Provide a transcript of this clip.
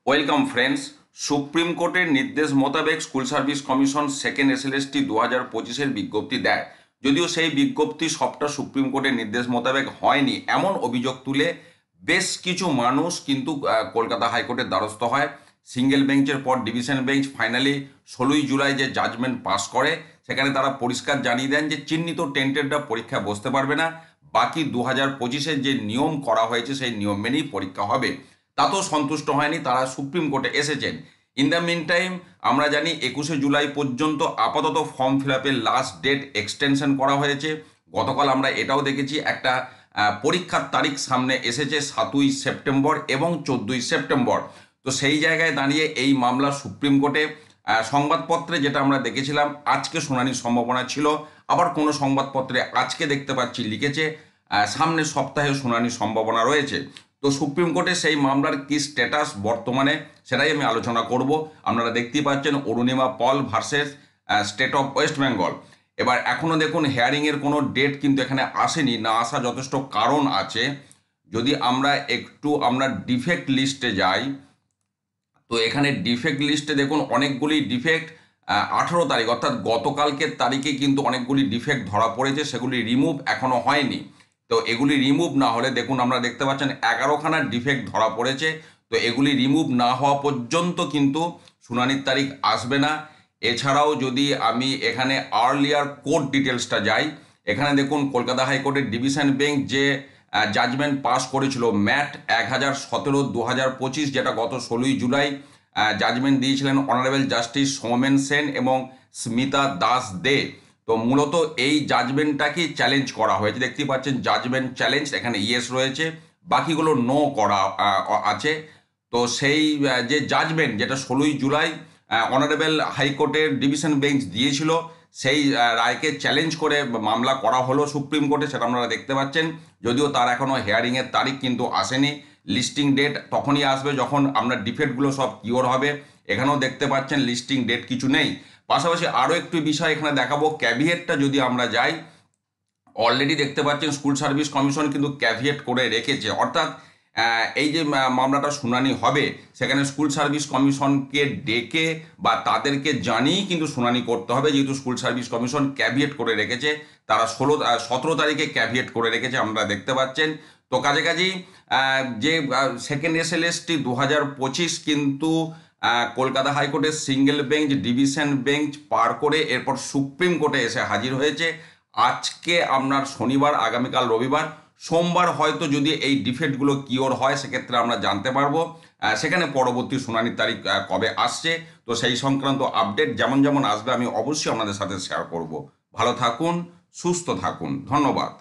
Welcome friends. Supreme কোর্টের নির্দেশ মোতাবেক school service commission second SLST 2025-এর বিজ্ঞপ্তি দেয়। যদিও সেই বিজ্ঞপ্তি সবটা সুপ্রিম কোর্টের নির্দেশ মোতাবেক হয়নি এমন অভিযোগ তুলে বেশ কিছু মানুষ কিন্তু কলকাতা হাইকোর্টের দ্বারস্থ হয়। সিঙ্গেল বেঞ্চের পর ডিভিশন বেঞ্চ ফাইনালি 16ই জুলাই যে জাজমেন্ট পাস করে, সেখানে তারা পরিষ্কার জানিয়ে দেন যে চিহ্নিত টেন্টেডরা পরীক্ষা বসতে পারবে না, বাকি 2025-এর যে নিয়ম করা হয়েছে সেই নিয়ম মেনেই পরীক্ষা হবে। তাতেও সন্তুষ্ট হয়নি, তারা সুপ্রিম কোর্টে এসেছেন। ইন দ্য মিন টাইম আমরা জানি 21শে জুলাই পর্যন্ত আপাতত ফর্ম ফিল আপের লাস্ট ডেট এক্সটেনশন করা হয়েছে। গতকাল আমরা এটাও দেখেছি, একটা পরীক্ষার তারিখ সামনে এসেছে 7ই সেপ্টেম্বর এবং 14ই সেপ্টেম্বর। তো সেই জায়গায় দাঁড়িয়ে এই মামলা সুপ্রিম কোর্টে সংবাদপত্রে যেটা আমরা দেখেছিলাম আজকে শুনানির সম্ভাবনা ছিল, আবার কোনো সংবাদপত্রে আজকে দেখতে পাচ্ছি লিখেছে সামনের সপ্তাহে শুনানির সম্ভাবনা রয়েছে। তো সুপ্রিম কোর্টে সেই মামলার কি স্ট্যাটাস বর্তমানে সেটাই আমি আলোচনা করব। আপনারা দেখতেই পাচ্ছেন Arunima Paul versus state of West Bengal. এবার এখনও দেখুন হেয়ারিংয়ের কোনো ডেট কিন্তু এখানে আসেনি, না আসা যথেষ্ট কারণ আছে। যদি আমরা আমরা ডিফেক্ট লিস্টে যাই, তো এখানে ডিফেক্ট লিস্টে দেখুন অনেকগুলি ডিফেক্ট 18 তারিখ অর্থাৎ গতকালকের তারিখে কিন্তু অনেকগুলি ডিফেক্ট ধরা পড়েছে, সেগুলি রিমুভ এখনও হয়নি। তো এগুলি রিমুভ না হলে দেখুন আমরা দেখতে পাচ্ছেন 11খানা ডিফেক্ট ধরা পড়েছে। তো এগুলি রিমুভ না হওয়া পর্যন্ত কিন্তু শুনানির তারিখ আসবে না। এছাড়াও যদি আমি এখানে আর্লিয়ার কোর্ট ডিটেলসটা যাই, এখানে দেখুন কলকাতা হাইকোর্টের ডিভিশন বেঞ্চ যে জাজমেন্ট পাস করেছিল ম্যাট 1017/2025, যেটা গত 16ই জুলাই জাজমেন্ট দিয়েছিলেন অনারেবল জাস্টিস সৌমেন সেন এবং স্মিতা দাস দে। তো মূলত এই জাজমেন্টটাকেই চ্যালেঞ্জ করা হয়েছে। দেখতেই পাচ্ছেন জাজমেন্ট চ্যালেঞ্জ, এখানে ইয়েস রয়েছে, বাকিগুলো নো করা আছে। তো সেই যে জাজমেন্ট যেটা 16ই জুলাই অনারেবল হাইকোর্টের ডিভিশন বেঞ্চ দিয়েছিল, সেই রায়কে চ্যালেঞ্জ করে মামলা করা হলো সুপ্রিম কোর্টে, সেটা আপনারা দেখতে পাচ্ছেন। যদিও তার এখনও হেয়ারিংয়ের তারিখ কিন্তু আসেনি, লিস্টিং ডেট তখনই আসবে যখন আপনার ডিফেক্টগুলো সব কিওর হবে। এখানেও দেখতে পাচ্ছেন লিস্টিং ডেট কিছু নেই। পাশাপাশি আরও একটু বিষয় এখানে দেখাবো, ক্যাভিয়েটটা যদি আমরা যাই, অলরেডি দেখতে পাচ্ছেন স্কুল সার্ভিস কমিশন কিন্তু ক্যাভিয়েট করে রেখেছে, অর্থাৎ এই যে মামলাটা শুনানি হবে সেখানে স্কুল সার্ভিস কমিশনকে ডেকে বা তাদেরকে জানিয়েই কিন্তু শুনানি করতে হবে, যেহেতু স্কুল সার্ভিস কমিশন ক্যাভিয়েট করে রেখেছে। তারা 17 তারিখে ক্যাভিয়েট করে রেখেছে, আমরা দেখতে পাচ্ছেন। তো কাছাকাছি যে সেকেন্ড এসএলএসটি 2025 কিন্তু কলকাতা হাইকোর্টের সিঙ্গেল বেঞ্চ ডিভিশন বেঞ্চ পার করে এরপর সুপ্রিম কোর্টে এসে হাজির হয়েছে। আজকে আপনার শনিবার, আগামীকাল রবিবার, সোমবার হয়তো যদি এই ডিফেক্টগুলো কিওর হয় সেক্ষেত্রে আমরা জানতে পারবো সেখানে পরবর্তী শুনানির তারিখ কবে আসছে। তো সেই সংক্রান্ত আপডেট যেমন যেমন আসবে আমি অবশ্যই আপনাদের সাথে শেয়ার করব। ভালো থাকুন, সুস্থ থাকুন, ধন্যবাদ।